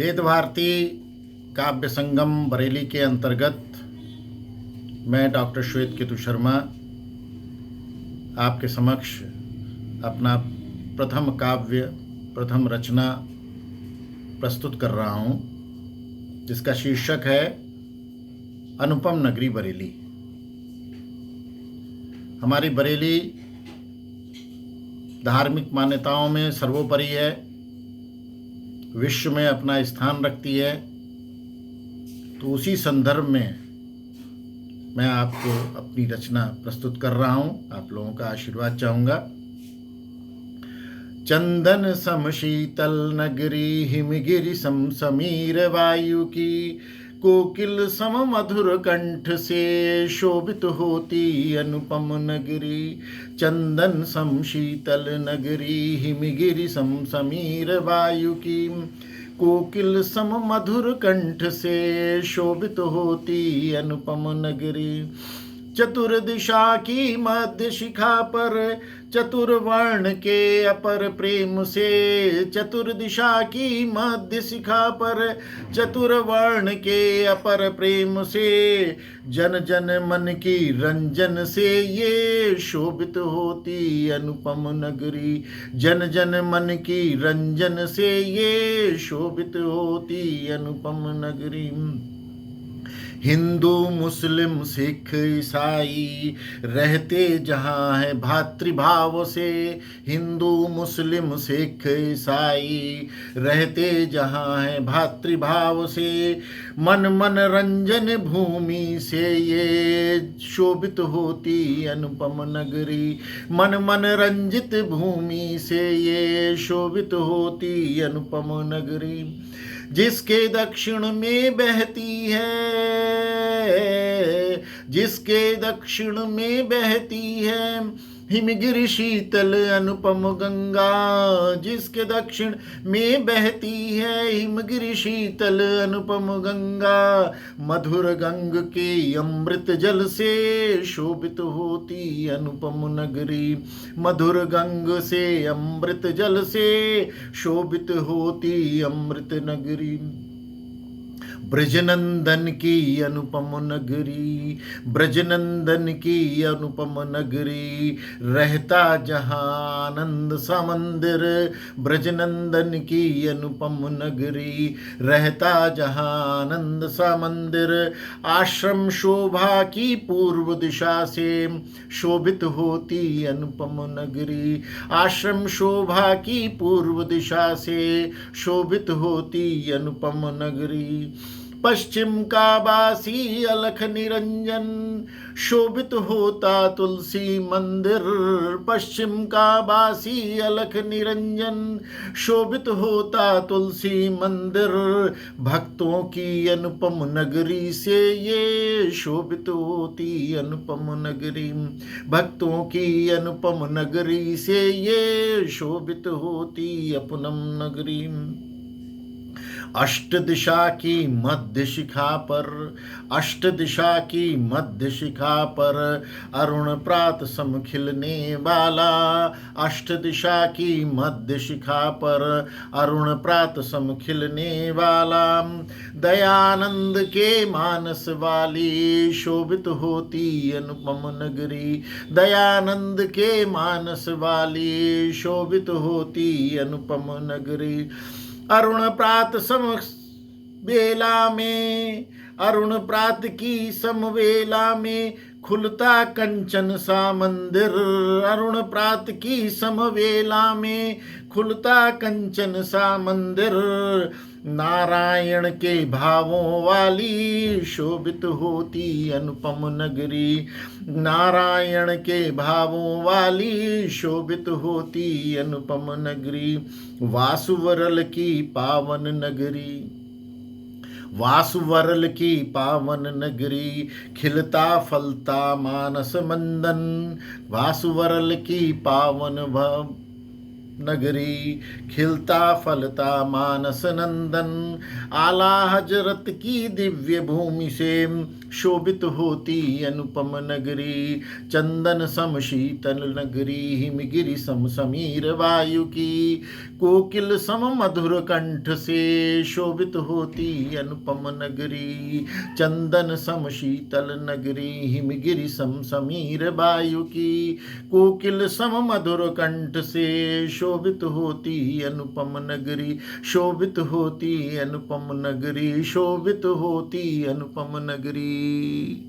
वेद भारती काव्य संगम बरेली के अंतर्गत मैं डॉक्टर श्वेत केतु शर्मा आपके समक्ष अपना प्रथम काव्य प्रथम रचना प्रस्तुत कर रहा हूँ, जिसका शीर्षक है अनुपम नगरी बरेली। हमारी बरेली धार्मिक मान्यताओं में सर्वोपरि है, विश्व में अपना स्थान रखती है। तो उसी संदर्भ में मैं आपको अपनी रचना प्रस्तुत कर रहा हूँ। आप लोगों का आशीर्वाद चाहूँगा। चंदन सम शीतल नगरी, हिमगिरि सम समीर वायु की, कोकिल सम मधुर कंठ से शोभित होती अनुपम नगरी। चंदन सम शीतल नगरी, हिमगिरि सम समीर वायु की, कोकिल सम मधुर कंठ से शोभित होती अनुपम नगरी। चतुर्दिशा की मध्य शिखा पर, चतुर्वर्ण के अपर प्रेम से, चतुर्दिशा की मध्य शिखा पर, चतुर्वर्ण के अपर प्रेम से, जन जन मन की रंजन से ये शोभित होती अनुपम नगरी। जन जन मन की रंजन से ये शोभित होती अनुपम नगरी। हिंदू मुस्लिम सिख ईसाई रहते जहाँ है भातृभाव से, हिंदू मुस्लिम सिख ईसाई रहते जहाँ है भातृभाव से, मन मनरंजन भूमि से ये शोभित होती अनुपम नगरी। मन मनरंजित भूमि से ये शोभित होती अनुपम नगरी। जिसके दक्षिण में बहती है, जिसके दक्षिण में बहती है हिमगिरि शीतल अनुपम गंगा, जिसके दक्षिण में बहती है हिमगिरि शीतल अनुपम गंगा, मधुर गंग के अमृत जल से शोभित होती अनुपम नगरी। मधुर गंग से अमृत जल से शोभित होती अमृत नगरी। ब्रजनंदन की अनुपम नगरी, ब्रजनंदन की अनुपम नगरी, रहता जहाँ आनंद सा मंदिर, ब्रजनंदन की अनुपम नगरी, रहता जहाँ आनंद सा मंदिर। आश्रम शोभा की पूर्व दिशा से शोभित होती अनुपम नगरी। आश्रम शोभा की पूर्व दिशा से शोभित होती अनुपम नगरी। पश्चिम का बासी अलख निरंजन शोभित होता तुलसी मंदिर, पश्चिम का बासी अलख निरंजन शोभित होता तुलसी मंदिर। भक्तों की अनुपम नगरी से ये शोभित होती अनुपम नगरी। भक्तों की अनुपम नगरी से ये शोभित होती अपनम नगरी। अष्ट दिशा की मध्य शिखा पर, अष्ट दिशा की मध्य शिखा पर, अरुण प्रात सम खिलने वाला, अष्ट दिशा की मध्य शिखा पर, अरुण प्रात सम खिलने वाला। दयानंद के मानस वाली शोभित होती अनुपम नगरी। दयानंद के मानस वाली शोभित होती अनुपम नगरी। अरुण प्रात सम बेला में, अरुण प्रात की समवेला में खुलता कंचन सा मंदिर, अरुण प्रात की समवेला में खुलता कंचन सा मंदिर। नारायण के भावों वाली शोभित होती अनुपम नगरी। नारायण के भावों वाली शोभित होती अनुपम नगरी। वासुवरल की पावन नगरी, वासुवरल की पावन नगरी, खिलता फलता मानस मंदन। वासुवरल की पावन नगरी। खिलता फलता मानस नंदन, आला हजरत की दिव्य भूमि से शोभित होती अनुपम नगरी। चंदन सम शीतल नगरी, हिमगिरि सम समीर वायु की, कोकिल सम मधुर कंठ से शोभित होती अनुपम नगरी। चंदन सम शीतल नगरी, हिमगिरि सम समीर वायु की, कोकिल सम मधुर कंठ से शोभित होती अनुपम नगरी। शोभित होती अनुपम नगरी, शोभित होती अनुपम नगरी।